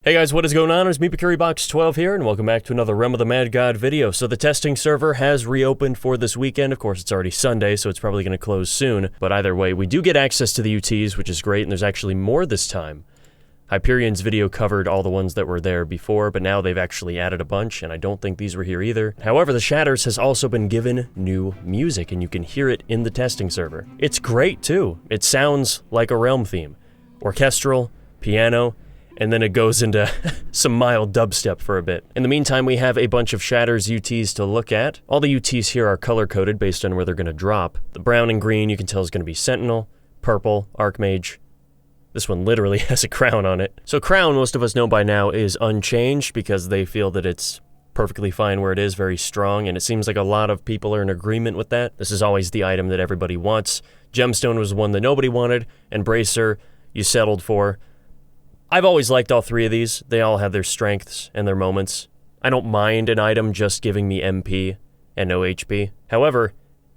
Hey guys, what is going on? It's me, PecuriBox12 here, and welcome back to another Realm of the Mad God video. So the testing server has reopened for this weekend. Of course, it's already Sunday, so it's probably going to close soon. But either way, we do get access to the UTs, which is great, and there's actually more this time. Hyperion's video covered all the ones that were there before, but now they've actually added a bunch, and I don't think these were here either. However, the Shatters has also been given new music, and you can hear it in the testing server. It's great, too. It sounds like a Realm theme. Orchestral, piano, and then it goes into some mild dubstep for a bit. In the meantime, we have a bunch of Shatters UTs to look at. All the UTs here are color-coded based on where they're going to drop. The brown and green you can tell is going to be Sentinel, purple, Archmage. This one literally has a crown on it. So crown, most of us know by now, is unchanged because they feel that it's perfectly fine where it is, very strong, and it seems like a lot of people are in agreement with that. This is always the item that everybody wants. Gemstone was one that nobody wanted, and Bracer you settled for. I've always liked all three of these. They all have their strengths and their moments. I don't mind an item just giving me MP and no HP. However,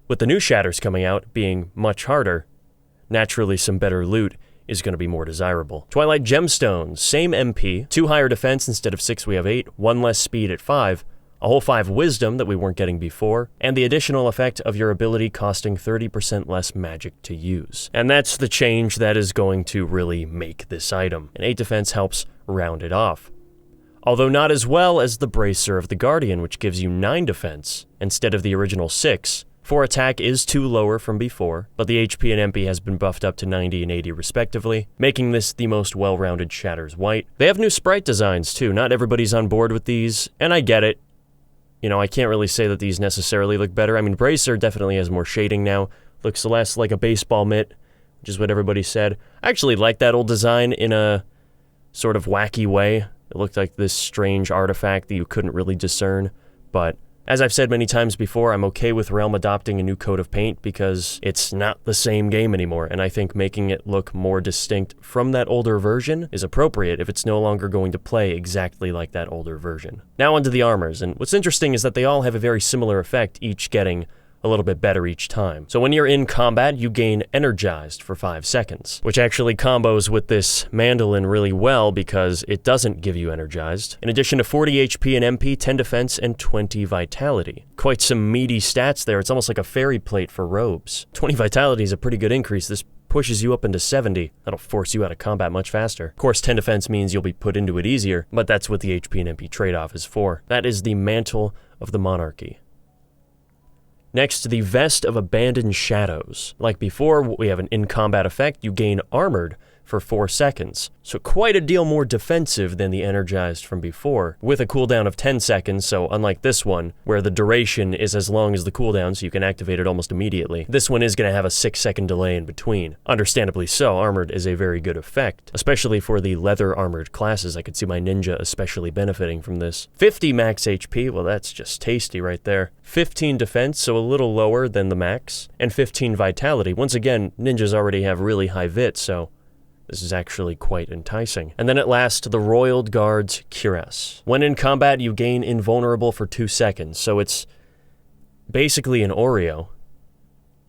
with the new Shatters coming out being much harder, naturally some better loot is going to be more desirable. Twilight Gemstones, same MP, 2 higher defense instead of 6 we have 8, 1 less speed at 5, a whole 5 wisdom that we weren't getting before, and the additional effect of your ability costing 30% less magic to use. And that's the change that is going to really make this item. And 8 defense helps round it off. Although not as well as the Bracer of the Guardian, which gives you 9 defense instead of the original 6. 4 attack is 2 lower from before, but the HP and MP has been buffed up to 90 and 80 respectively, making this the most well-rounded Shatters White. They have new sprite designs too. Not everybody's on board with these, and I get it. You know, I can't really say that these necessarily look better. I mean, Bracer definitely has more shading now. Looks less like a baseball mitt, which is what everybody said. I actually like that old design in a sort of wacky way. It looked like this strange artifact that you couldn't really discern. But as I've said many times before, I'm okay with Realm adopting a new coat of paint because it's not the same game anymore, and I think making it look more distinct from that older version is appropriate if it's no longer going to play exactly like that older version. Now onto the armors, and what's interesting is that they all have a very similar effect, each getting a little bit better each time. So when you're in combat, you gain energized for 5 seconds, which actually combos with this mandolin really well because it doesn't give you energized. In addition to 40 HP and MP, 10 defense, and 20 vitality. Quite some meaty stats there. It's almost like a fairy plate for robes. 20 vitality is a pretty good increase. This pushes you up into 70. That'll force you out of combat much faster. Of course, 10 defense means you'll be put into it easier, but that's what the HP and MP trade-off is for. That is the Mantle of the Monarchy. Next, the Vest of Abandoned Shadows. Like before, we have an in-combat effect. You gain Armored for 4 seconds. So quite a deal more defensive than the Energized from before, with a cooldown of 10 seconds, so unlike this one, where the duration is as long as the cooldown, so you can activate it almost immediately. This one is going to have a 6-second delay in between. Understandably so, Armored is a very good effect, especially for the leather-armored classes. I could see my ninja especially benefiting from this. 50 max HP, well that's just tasty right there. 15 defense, so a little lower than the max, and 15 vitality. Once again, ninjas already have really high vit, so this is actually quite enticing. And then at last, the Royal Guard's Cuirass. When in combat, you gain invulnerable for 2 seconds, so it's basically an Oreo.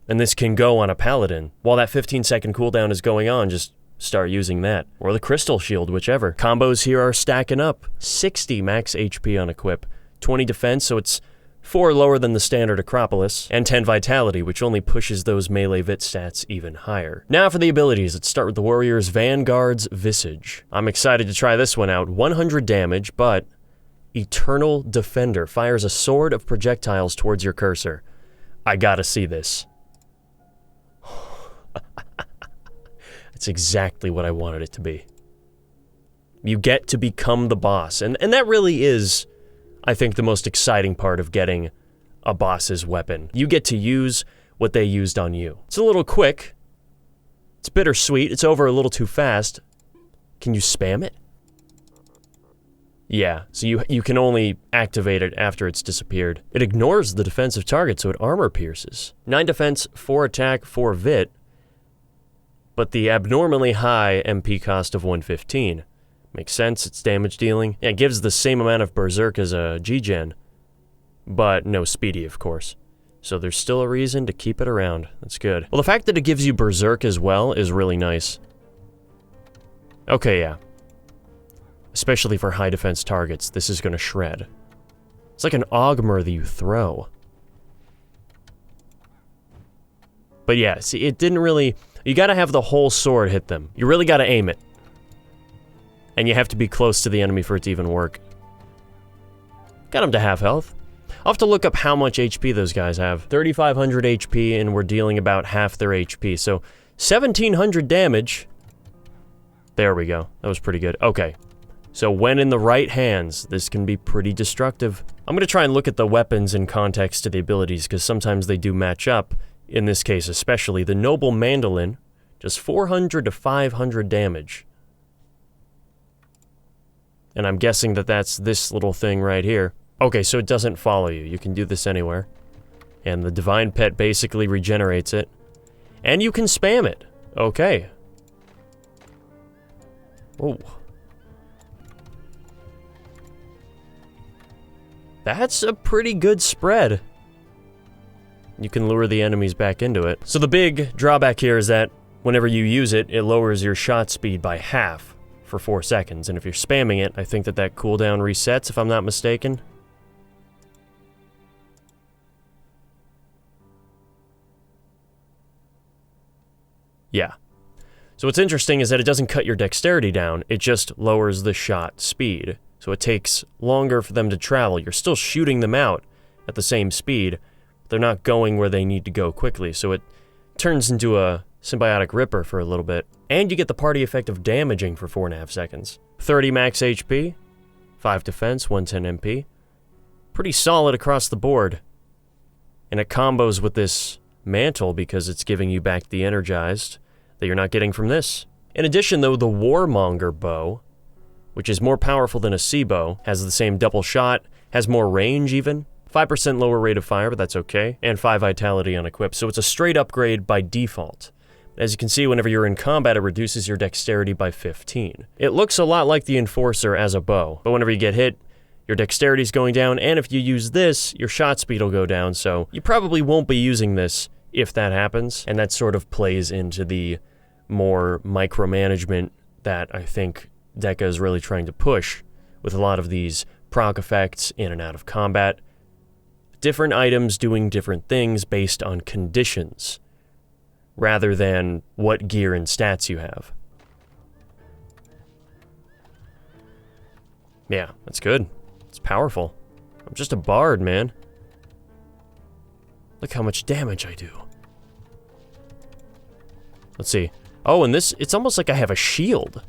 And this can go on a Paladin. While that 15-second cooldown is going on, just start using that. Or the Crystal Shield, whichever. Combos here are stacking up. 60 max HP on equip, 20 defense, so it's 4 lower than the standard Acropolis, and 10 vitality, which only pushes those melee vit stats even higher. Now for the abilities, let's start with the Warrior's Vanguard's Visage. I'm excited to try this one out. 100 damage, but Eternal Defender fires a sword of projectiles towards your cursor. I gotta see this. That's exactly what I wanted it to be. You get to become the boss, and that really is, I think, the most exciting part of getting a boss's weapon. You get to use what they used on you. It's a little quick. It's bittersweet. It's over a little too fast. Can you spam it? Yeah, so you can only activate it after it's disappeared. It ignores the defensive target, so it armor pierces. 9 defense, 4 attack, 4 vit, but the abnormally high MP cost of 115. Makes sense, it's damage dealing. Yeah, it gives the same amount of Berserk as a G-Gen, but no speedy, of course. So there's still a reason to keep it around. That's good. Well, the fact that it gives you Berserk as well is really nice. Okay, yeah. Especially for high defense targets, this is gonna shred. It's like an Augmer that you throw. But yeah, see, it didn't really... You gotta have the whole sword hit them. You really gotta aim it. And you have to be close to the enemy for it to even work. Got him to half health. I'll have to look up how much HP those guys have. 3,500 HP, and we're dealing about half their HP. So, 1,700 damage. There we go. That was pretty good. Okay. So when in the right hands, this can be pretty destructive. I'm gonna try and look at the weapons in context to the abilities, because sometimes they do match up. In this case especially, the Noble Mandolin, just 400 to 500 damage. And I'm guessing that that's this little thing right here. Okay, so it doesn't follow you. You can do this anywhere. And the Divine Pet basically regenerates it. And you can spam it. Okay. Oh. That's a pretty good spread. You can lure the enemies back into it. So the big drawback here is that whenever you use it, it lowers your shot speed by half for 4 seconds. And if you're spamming it, I think that that cooldown resets, if I'm not mistaken. Yeah. So what's interesting is that it doesn't cut your dexterity down, it just lowers the shot speed. So it takes longer for them to travel. You're still shooting them out at the same speed, but they're not going where they need to go quickly, so it turns into a symbiotic ripper for a little bit. And you get the party effect of damaging for 4.5 seconds. 30 max HP, 5 defense, 110 MP. Pretty solid across the board. And it combos with this mantle because it's giving you back the energized that you're not getting from this. In addition though, the Warmonger bow, which is more powerful than a C-bow, has the same double shot, has more range even, 5% lower rate of fire, but that's okay, and 5 vitality on equip, so it's a straight upgrade by default. As you can see, whenever you're in combat, it reduces your dexterity by 15. It looks a lot like the Enforcer as a bow, but whenever you get hit, your dexterity's going down, and if you use this, your shot speed will go down, so you probably won't be using this if that happens, and that sort of plays into the more micromanagement that I think Deca is really trying to push with a lot of these proc effects in and out of combat. Different items doing different things based on conditions, rather than what gear and stats you have. Yeah, that's good. It's powerful. I'm just a bard, man. Look how much damage I do. Let's see. Oh, and this, it's almost like I have a shield.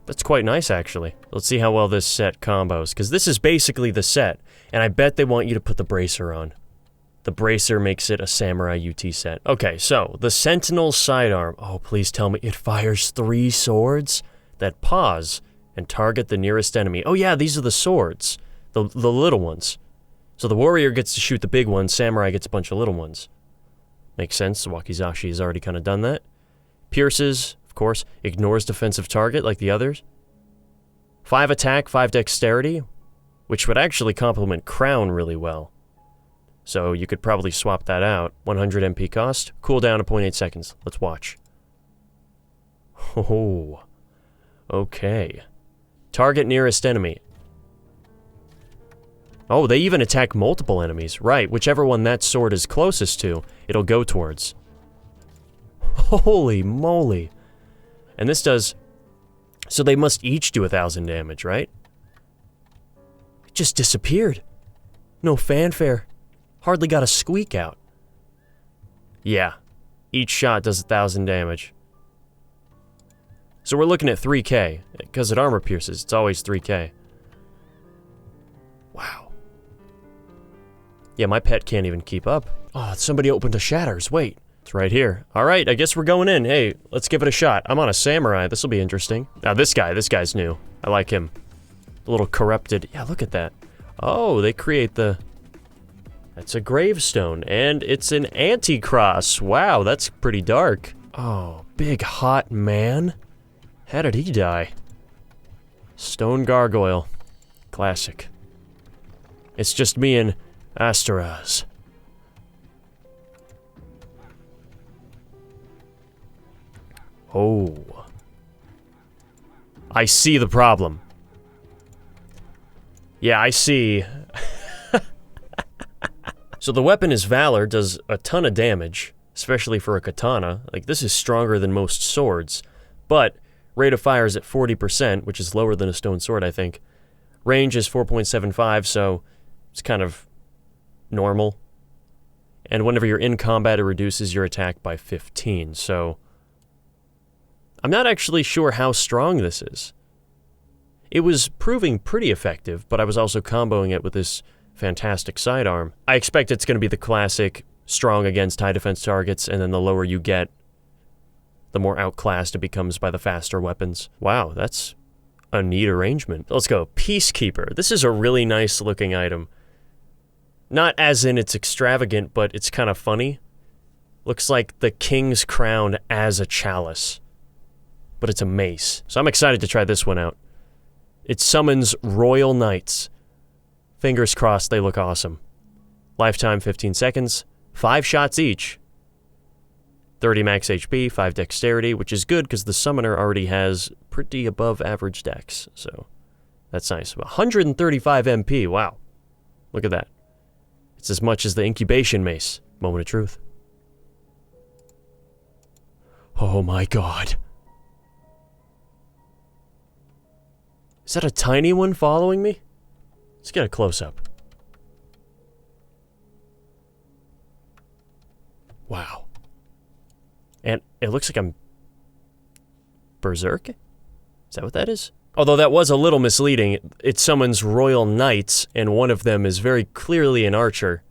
That's quite nice, actually. Let's see how well this set combos, because this is basically the set, and I bet they want you to put the bracer on. The bracer makes it a Samurai UT set. Okay, so, the Sentinel sidearm. Oh, please tell me it fires 3 swords that pause and target the nearest enemy. Oh yeah, these are the swords. The little ones. So the warrior gets to shoot the big ones, Samurai gets a bunch of little ones. Makes sense, Wakizashi has already kind of done that. Pierces, of course, ignores defensive target like the others. 5 attack, 5 dexterity, which would actually complement Crown really well. So you could probably swap that out. 100 MP cost, cooldown of 0.8 seconds. Let's watch. Oh, okay. Target nearest enemy. Oh, they even attack multiple enemies. Right, whichever one that sword is closest to, it'll go towards. Holy moly. And this does... So they must each do 1,000 damage, right? It just disappeared. No fanfare. Hardly got a squeak out. Yeah. Each shot does 1,000 damage. So we're looking at 3k. Because it armor pierces, it's always 3k. Wow. Yeah, my pet can't even keep up. Oh, somebody opened a Shatters. Wait. It's right here. Alright, I guess we're going in. Hey, let's give it a shot. I'm on a Samurai. This'll be interesting. Now, this guy's new. I like him. A little corrupted. Yeah, look at that. Oh, they create the... That's a gravestone, and it's an anti-cross. Wow, that's pretty dark. Oh, big hot man. How did he die? Stone gargoyle. Classic. It's just me and Asteraz. Oh. I see the problem. Yeah, I see. So the weapon is Valor, does a ton of damage, especially for a katana. Like, this is stronger than most swords, but rate of fire is at 40%, which is lower than a stone sword, I think. Range is 4.75, so it's kind of normal. And whenever you're in combat, it reduces your attack by 15, so I'm not actually sure how strong this is. It was proving pretty effective, but I was also comboing it with this fantastic sidearm. I expect it's going to be the classic strong against high defense targets, and then the lower you get, the more outclassed it becomes by the faster weapons. Wow, that's a neat arrangement. Let's go. Peacekeeper. This is a really nice looking item. Not as in it's extravagant, but it's kind of funny. Looks like the king's crown as a chalice. But it's a mace. So I'm excited to try this one out. It summons Royal Knights. Fingers crossed they look awesome. Lifetime 15 seconds, 5 shots each. 30 max HP, 5 dexterity, which is good because the summoner already has pretty above average dex. So that's nice. 135 MP, wow. Look at that. It's as much as the incubation mace. Moment of truth. Oh my god. Is that a tiny one following me? Let's get a close-up. Wow. And it looks like I'm berserk? Is that what that is? Although that was a little misleading. It summons Royal Knights, and one of them is very clearly an archer.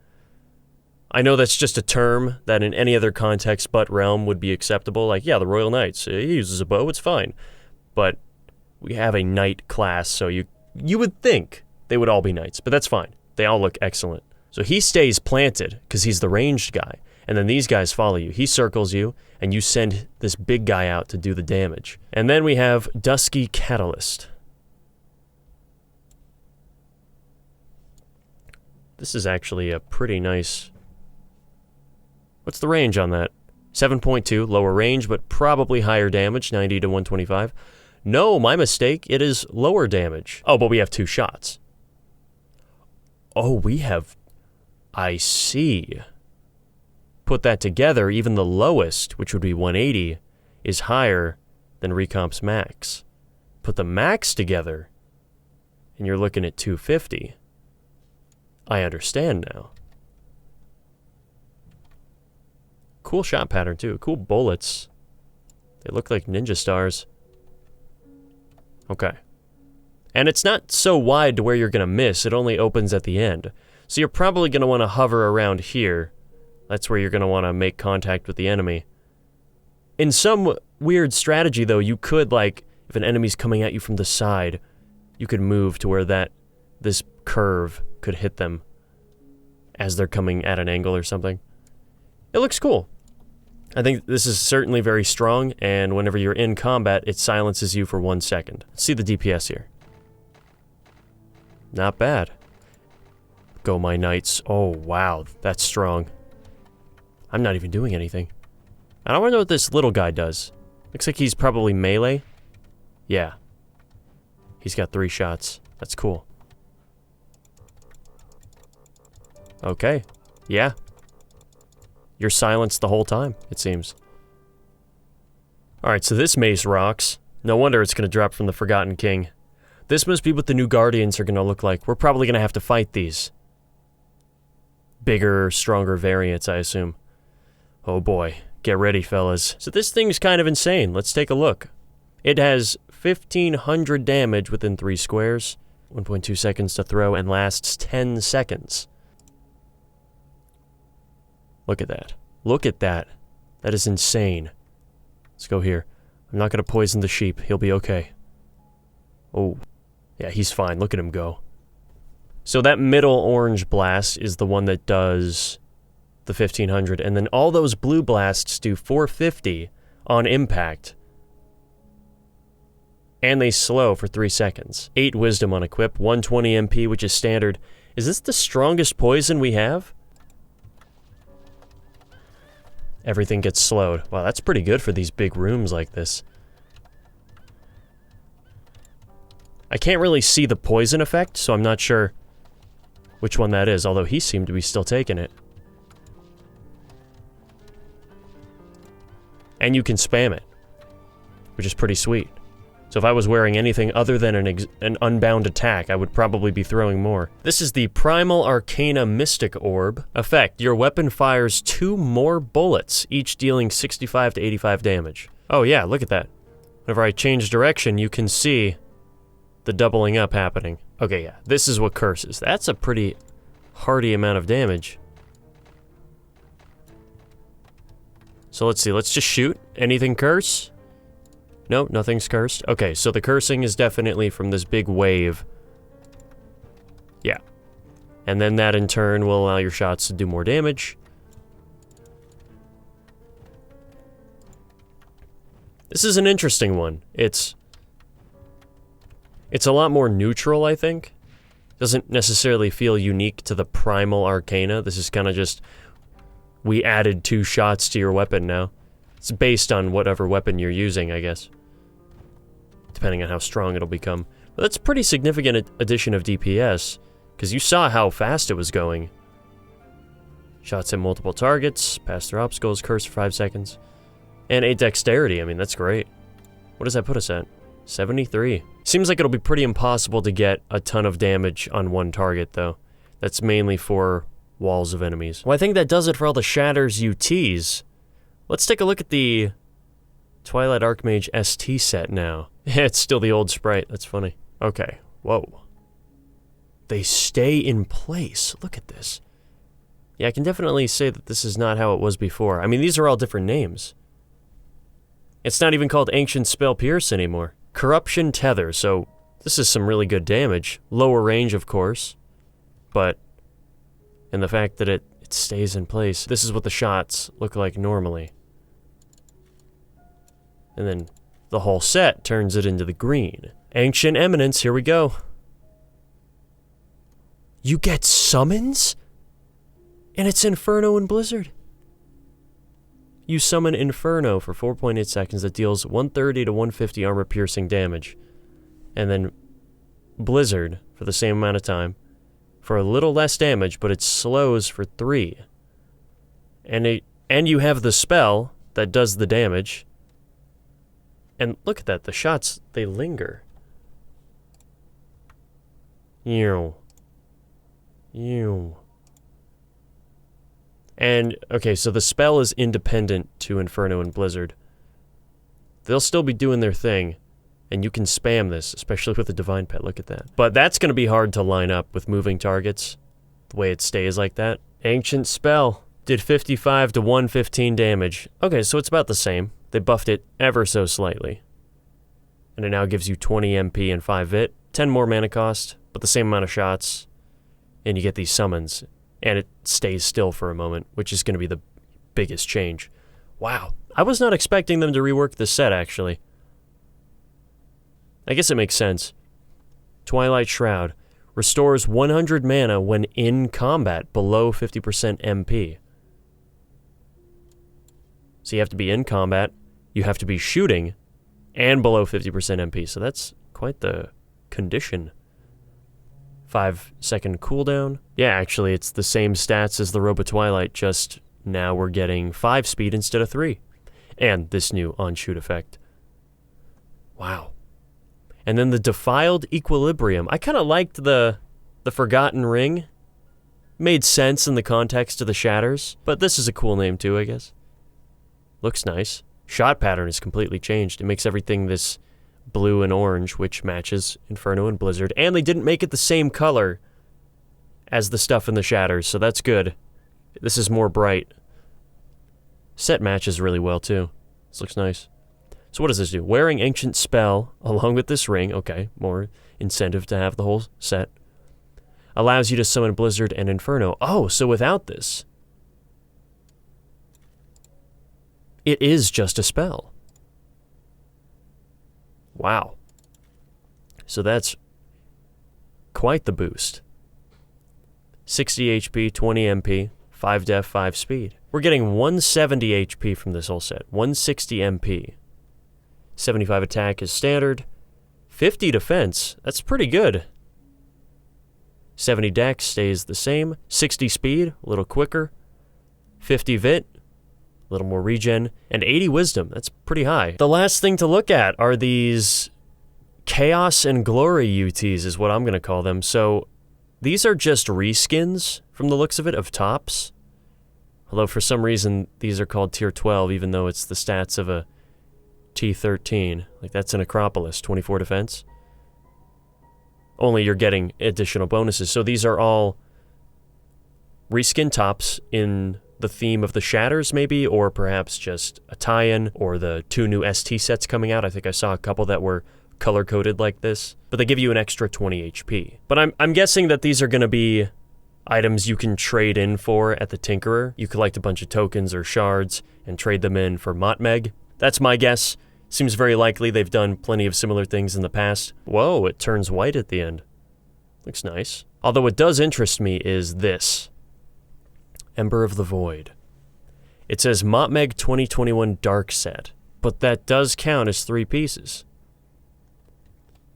I know that's just a term that in any other context but Realm would be acceptable. Like, yeah, the Royal Knights, he uses a bow, it's fine. But we have a knight class, so you would think they would all be knights, but that's fine. They all look excellent. So he stays planted, because he's the ranged guy, and then these guys follow you. He circles you, and you send this big guy out to do the damage. And then we have Dusky Catalyst. This is actually a pretty nice... What's the range on that? 7.2, lower range, but probably higher damage, 90 to 125. No, my mistake, it is lower damage. Oh, but we have 2 shots. Oh, we have... I see. Put that together, even the lowest, which would be 180, is higher than Recomp's max. Put the max together, and you're looking at 250. I understand now. Cool shot pattern, too. Cool bullets. They look like ninja stars. Okay. And it's not so wide to where you're going to miss. It only opens at the end. So you're probably going to want to hover around here. That's where you're going to want to make contact with the enemy. In some weird strategy, though, you could, like, if an enemy's coming at you from the side, you could move to where this curve could hit them as they're coming at an angle or something. It looks cool. I think this is certainly very strong, and whenever you're in combat, it silences you for 1 second. Let's see the DPS here. Not bad. Go, my knights. Oh, wow. That's strong. I'm not even doing anything. I don't want to know what this little guy does. Looks like he's probably melee. Yeah. He's got 3 shots. That's cool. Okay. Yeah. You're silenced the whole time, it seems. Alright, so this mace rocks. No wonder it's going to drop from the Forgotten King. This must be what the new Guardians are going to look like. We're probably going to have to fight these. Bigger, stronger variants, I assume. Oh boy. Get ready, fellas. So this thing's kind of insane. Let's take a look. It has 1,500 damage within 3 squares, 1.2 seconds to throw, and lasts 10 seconds. Look at that. Look at that. That is insane. Let's go here. I'm not going to poison the sheep. He'll be okay. Oh. Yeah, he's fine. Look at him go. So that middle orange blast is the one that does the 1,500. And then all those blue blasts do 450 on impact. And they slow for 3 seconds. 8 wisdom on equip. 120 MP, which is standard. Is this the strongest poison we have? Everything gets slowed. Wow, that's pretty good for these big rooms like this. I can't really see the poison effect, so I'm not sure which one that is, although he seemed to be still taking it. And you can spam it, which is pretty sweet. So if I was wearing anything other than an unbound attack, I would probably be throwing more. This is the Primal Arcana Mystic Orb. Effect, your weapon fires 2 more bullets, each dealing 65 to 85 damage. Oh yeah, look at that. Whenever I change direction, you can see the doubling up happening. Okay, yeah, this is what curses. That's a pretty hearty amount of damage. So let's see, let's just shoot. Anything curse? No, nothing's cursed. Okay, so the cursing is definitely from this big wave. Yeah. And then that in turn will allow your shots to do more damage. This is an interesting one. It's a lot more neutral, I think. Doesn't necessarily feel unique to the Primal Arcana. This is kind of just, we added 2 shots to your weapon now. It's based on whatever weapon you're using, I guess. Depending on how strong it'll become. But that's a pretty significant addition of DPS, because you saw how fast it was going. Shots at multiple targets, pass through obstacles, curse for 5 seconds. And 8 dexterity, I mean, that's great. What does that put us at? 73. Seems like it'll be pretty impossible to get a ton of damage on one target, though. That's mainly for walls of enemies. Well, I think that does it for all the Shatters UTs. Let's take a look at the Twilight Archmage ST set now. It's still the old sprite, that's funny. Okay, whoa. They stay in place, look at this. Yeah, I can definitely say that this is not how it was before. I mean, these are all different names. It's not even called Ancient Spell Pierce anymore. Corruption Tether, so this is some really good damage. Lower range, of course, but in the fact that it stays in place. This is what the shots look like normally. And then the whole set turns it into the green. Ancient Eminence, here we go. You get summons? And it's Inferno and Blizzard. You summon Inferno for 4.8 seconds that deals 130 to 150 armor-piercing damage. And then Blizzard for the same amount of time for a little less damage, but it slows for 3. And you have the spell that does the damage. And look at that, the shots, they linger. Ew. Ew. And, okay, so the spell is independent to Inferno and Blizzard. They'll still be doing their thing, and you can spam this, especially with the Divine Pet, look at that. But that's going to be hard to line up with moving targets, the way it stays like that. Ancient Spell did 55 to 115 damage. Okay, so it's about the same. They buffed it ever so slightly. And it now gives you 20 MP and 5 vit, 10 more mana cost, but the same amount of shots, and you get these summons. And it stays still for a moment, which is going to be the biggest change. Wow. I was not expecting them to rework this set, actually. I guess it makes sense. Twilight Shroud. Restores 100 mana when in combat, below 50% MP. So you have to be in combat, you have to be shooting, and below 50% MP. So that's quite the condition. 5-second cooldown. Yeah, actually, it's the same stats as the Robe of Twilight, just now we're getting 5 speed instead of 3. And this new on-shoot effect. Wow. And then the Defiled Equilibrium. I kind of liked the Forgotten Ring. Made sense in the context of the Shatters, but this is a cool name too, I guess. Looks nice. Shot pattern is completely changed. It makes everything this blue and orange, which matches Inferno and Blizzard, and they didn't make it the same color as the stuff in the Shatters, so that's good. This is more bright. Set matches really well, too. This looks nice. So what does this do? Wearing Ancient Spell, along with this ring, okay, more incentive to have the whole set, allows you to summon Blizzard and Inferno. Oh, so without this, it is just a spell. Wow. So that's quite the boost. 60 HP, 20 MP, 5 def, 5 speed. We're getting 170 HP from this whole set. 160 MP. 75 attack is standard. 50 defense. That's pretty good. 70 dex stays the same. 60 speed, a little quicker. 50 vit, a little more regen. And 80 wisdom. That's pretty high. The last thing to look at are these Chaos and Glory UTs is what I'm going to call them. So these are just reskins, from the looks of it, of tops. Although for some reason, these are called tier 12, even though it's the stats of a T13. Like, that's an Acropolis, 24 defense. Only you're getting additional bonuses. So these are all reskin tops in the theme of the Shatters, maybe, or perhaps just a tie-in, or the 2 new ST sets coming out. I think I saw a couple that were color-coded like this. But they give you an extra 20 HP. But I'm guessing that these are going to be items you can trade in for at the Tinkerer. You collect a bunch of tokens or shards and trade them in for RotMG. That's my guess. Seems very likely. They've done plenty of similar things in the past. Whoa, it turns white at the end. Looks nice. Although what does interest me is this. Ember of the Void. It says RotMG 2021 Dark Set, but that does count as 3 pieces.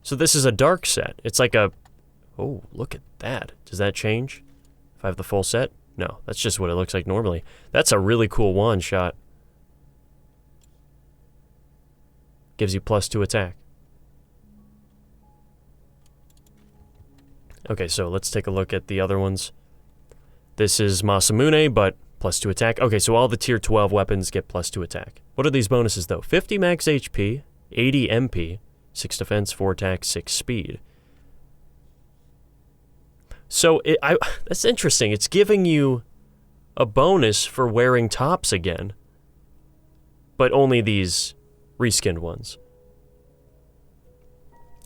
So this is a dark set. It's like a... Oh, look at that. Does that change if I have the full set? No, that's just what it looks like normally. That's a really cool wand shot. Gives you +2 attack. Okay, so let's take a look at the other ones. This is Masamune, but +2 attack. Okay, so all the tier 12 weapons get +2 attack. What are these bonuses, though? 50 max HP, 80 MP, 6 defense, 4 attack, 6 speed. So, that's interesting. It's giving you a bonus for wearing tops again, but only these reskinned ones.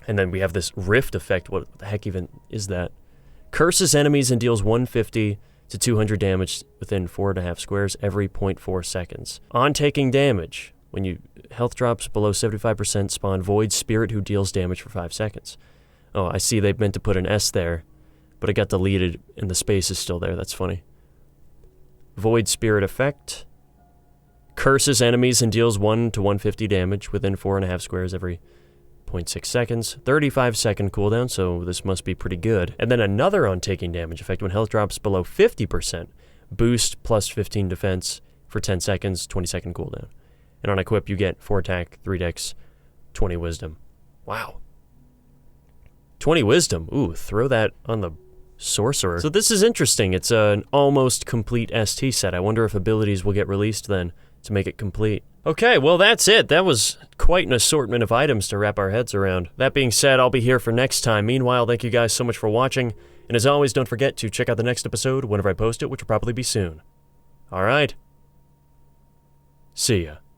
And then we have this rift effect. What the heck even is that? Curses enemies and deals 150 to 200 damage within 4.5 squares every 0.4 seconds. On taking damage, when you health drops below 75%, spawn Void Spirit who deals damage for 5 seconds. Oh, I see they meant to put an S there, but it got deleted and the space is still there. That's funny. Void Spirit effect. Curses enemies and deals 1 to 150 damage within 4.5 squares every 0.6 seconds. 35-second cooldown, so this must be pretty good. And then another on taking damage effect when health drops below 50%. Boost +15 defense for 10 seconds, 20-second cooldown. And on equip, you get 4 attack, 3 dex, 20 wisdom. Wow. 20 wisdom. Ooh, throw that on the sorcerer. So this is interesting. It's an almost complete ST set. I wonder if abilities will get released then to make it complete. Okay, well that's it. That was quite an assortment of items to wrap our heads around. That being said, I'll be here for next time. Meanwhile, thank you guys so much for watching. And as always, don't forget to check out the next episode whenever I post it, which will probably be soon. Alright. See ya.